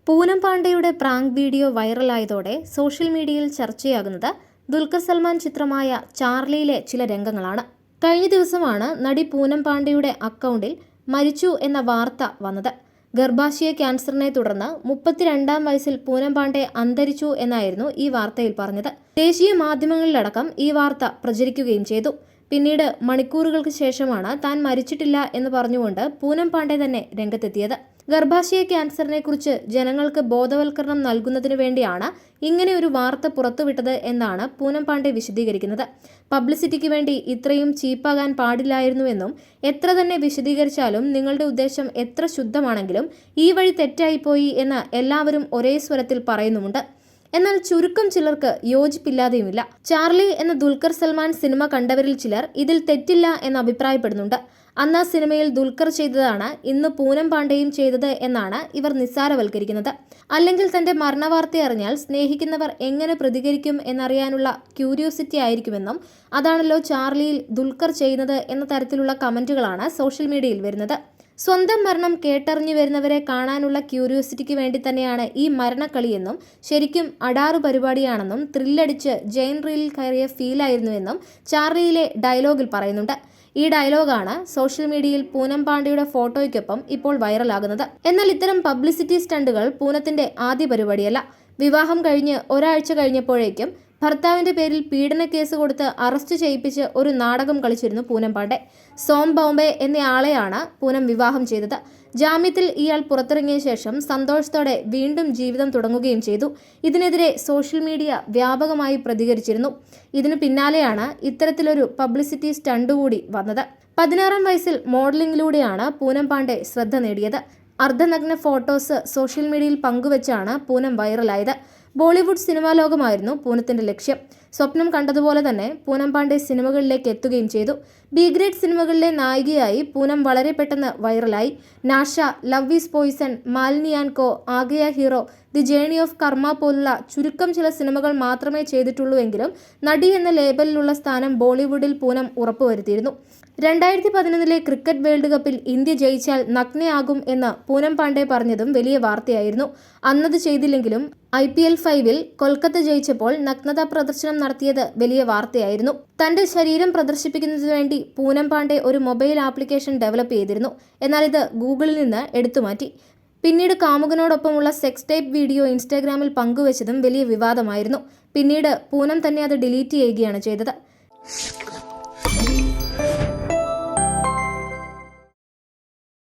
Poonam പാണ്ഡെയുടെ prank video വൈറലായതോടെ social മീഡിയയിൽ ചർച്ചയാകുന്നത് ദുൽഖർ സൽമാൻ ചിത്രമായ ചാർലിയിലെ ചില രംഗങ്ങളാണ്. കഴിഞ്ഞ ദിവസമാണ് നടി പൂനം പാണ്ഡെയുടെ അക്കൗണ്ടിൽ മരിച്ചു എന്ന വാർത്ത വന്നത്. ഗർഭാശയ ക്യാൻസറിനെ തുടർന്ന് 32-ാം വയസ്സിൽ പൂനം പാണ്ഡെ അന്തരിച്ചു എന്നായിരുന്നു ഈ വാർത്തയിൽ പറഞ്ഞത്. ദേശീയ മാധ്യമങ്ങളിലടക്കം ഈ വാർത്ത പ്രചരിക്കുകയും ചെയ്തു. പിന്നീട് മണിക്കൂറുകൾക്ക് ശേഷമാണ് താൻ മരിച്ചിട്ടില്ല എന്ന് പറഞ്ഞുകൊണ്ട് പൂനം പാണ്ഡെ തന്നെ രംഗത്തെത്തിയത്. ഗർഭാശയ ക്യാൻസറിനെ കുറിച്ച് ജനങ്ങൾക്ക് ബോധവൽക്കരണം നൽകുന്നതിന് വേണ്ടിയാണ് ഇങ്ങനെ ഒരു വാർത്ത പുറത്തുവിട്ടത് എന്നാണ് പൂനം പാണ്ഡെ വിശദീകരിക്കുന്നത്. പബ്ലിസിറ്റിക്ക് വേണ്ടി ഇത്രയും ചീപ്പാകാൻ പാടില്ലായിരുന്നുവെന്നും എത്ര തന്നെ വിശദീകരിച്ചാലും നിങ്ങളുടെ ഉദ്ദേശം എത്ര ശുദ്ധമാണെങ്കിലും ഈ വഴി തെറ്റായിപ്പോയി എന്ന് എല്ലാവരും ഒരേ സ്വരത്തിൽ പറയുന്നുമുണ്ട്. എന്നാൽ ചുരുക്കം ചിലർക്ക് യോജിപ്പില്ലാതെയുമില്ല. ചാർലി എന്ന ദുൽഖർ സൽമാൻ സിനിമ കണ്ടവരിൽ ചിലർ ഇതിൽ തെറ്റില്ല എന്ന് അഭിപ്രായപ്പെടുന്നുണ്ട്. അന്ന് ആ സിനിമയിൽ ദുൽഖർ ചെയ്തതാണ് ഇന്ന് പൂനം പാണ്ഡെയും ചെയ്തത് എന്നാണ് ഇവർ നിസ്സാരവൽക്കരിക്കുന്നത്. അല്ലെങ്കിൽ തന്റെ മരണവാർത്ത അറിഞ്ഞാൽ സ്നേഹിക്കുന്നവർ എങ്ങനെ പ്രതികരിക്കും എന്നറിയാനുള്ള ക്യൂരിയോസിറ്റി ആയിരിക്കുമെന്നും അതാണല്ലോ ചാർലിയിൽ ദുൽഖർ ചെയ്യുന്നത് എന്ന തരത്തിലുള്ള കമന്റുകളാണ് സോഷ്യൽ മീഡിയയിൽ വരുന്നത്. സ്വന്തം മരണം കേട്ടറിഞ്ഞു വരുന്നവരെ കാണാനുള്ള ക്യൂരിയോസിറ്റിക്ക് വേണ്ടി തന്നെയാണ് ഈ മരണക്കളിയെന്നും ശരിക്കും അടാറു പരിപാടിയാണെന്നും ത്രില്ലടിച്ച് ജെയിൻ റീലിൽ കയറിയ ഫീലായിരുന്നുവെന്നും ചാർലിയിലെ ഡയലോഗിൽ പറയുന്നുണ്ട്. ഈ ഡയലോഗാണ് സോഷ്യൽ മീഡിയയിൽ പൂനം പാണ്ഡെയുടെ ഫോട്ടോയ്ക്കൊപ്പം ഇപ്പോൾ വൈറലാകുന്നത്. എന്നാൽ ഇത്തരം പബ്ലിസിറ്റി സ്റ്റണ്ടുകൾ പൂനത്തിന്റെ ആദ്യ പരിപാടിയല്ല. വിവാഹം കഴിഞ്ഞ് ഒരാഴ്ച കഴിഞ്ഞപ്പോഴേക്കും ഭർത്താവിന്റെ പേരിൽ പീഡന കേസ് കൊടുത്ത് അറസ്റ്റ് ചെയ്യിപ്പിച്ച് ഒരു നാടകം കളിച്ചിരുന്നു പൂനം പാണ്ഡെ. സോം ബോംബെ എന്നയാളെയാണ് പൂനം വിവാഹം ചെയ്തത്. ജാമ്യത്തിൽ ഇയാൾ പുറത്തിറങ്ങിയ ശേഷം സന്തോഷത്തോടെ വീണ്ടും ജീവിതം തുടങ്ങുകയും ചെയ്തു. ഇതിനെതിരെ സോഷ്യൽ മീഡിയ വ്യാപകമായി പ്രതികരിച്ചിരുന്നു. ഇതിനു പിന്നാലെയാണ് ഇത്തരത്തിലൊരു പബ്ലിസിറ്റി സ്റ്റണ്ട് കൂടി വന്നത്. 16-ാം വയസ്സിൽ മോഡലിംഗിലൂടെയാണ് പൂനം പാണ്ഡെ ശ്രദ്ധ നേടിയത്. അർദ്ധനഗ്ന ഫോട്ടോസ് സോഷ്യൽ മീഡിയയിൽ പങ്കുവച്ചാണ് പൂനം വൈറലായത്. ബോളിവുഡ് സിനിമാ ലോകമായിരുന്നു പൂനത്തിന്റെ ലക്ഷ്യം. സ്വപ്നം കണ്ടതുപോലെ തന്നെ പൂനം പാണ്ഡെ സിനിമകളിലേക്ക് എത്തുകയും ചെയ്തു. ബി ഗ്രേഡ് സിനിമകളിലെ നായികയായി പൂനം വളരെ പെട്ടെന്ന് വൈറലായി. Nasha, love is poison, Malini and co, Aa Gaya hero, the journey of Karma പോലുള്ള ചുരുക്കം ചില സിനിമകൾ മാത്രമേ ചെയ്തിട്ടുള്ളൂവെങ്കിലും നടി എന്ന ലേബലിലുള്ള സ്ഥാനം ബോളിവുഡിൽ പൂനം ഉറപ്പുവരുത്തിയിരുന്നു. 2011-ലെ ക്രിക്കറ്റ് വേൾഡ് കപ്പിൽ ഇന്ത്യ ജയിച്ചാൽ നഗ്നയാകും എന്ന് പൂനം പാണ്ഡെ പറഞ്ഞതും വലിയ വാർത്തയായിരുന്നു. അന്നത് ചെയ്തില്ലെങ്കിലും IPL 5-ൽ കൊൽക്കത്ത ജയിച്ചപ്പോൾ നഗ്നതാ പ്രദർശനം നടത്തിയത് വലിയ വാർത്തയായിരുന്നു. തന്റെ ശരീരം പ്രദർശിപ്പിക്കുന്നതിന് വേണ്ടി പൂനം പാണ്ഡെ ഒരു മൊബൈൽ ആപ്ലിക്കേഷൻ ഡെവലപ്പ് ചെയ്തിരുന്നു. എന്നാൽ ഇത് ഗൂഗിളിൽ നിന്ന് എടുത്തുമാറ്റി. പിന്നീട് കാമുകനോടൊപ്പമുള്ള സെക്സ് ടൈപ്പ് വീഡിയോ ഇൻസ്റ്റാഗ്രാമിൽ പങ്കുവച്ചതും വലിയ വിവാദമായിരുന്നു. പിന്നീട് പൂനം തന്നെ അത് ഡിലീറ്റ് ചെയ്യുകയാണ് ചെയ്തത്.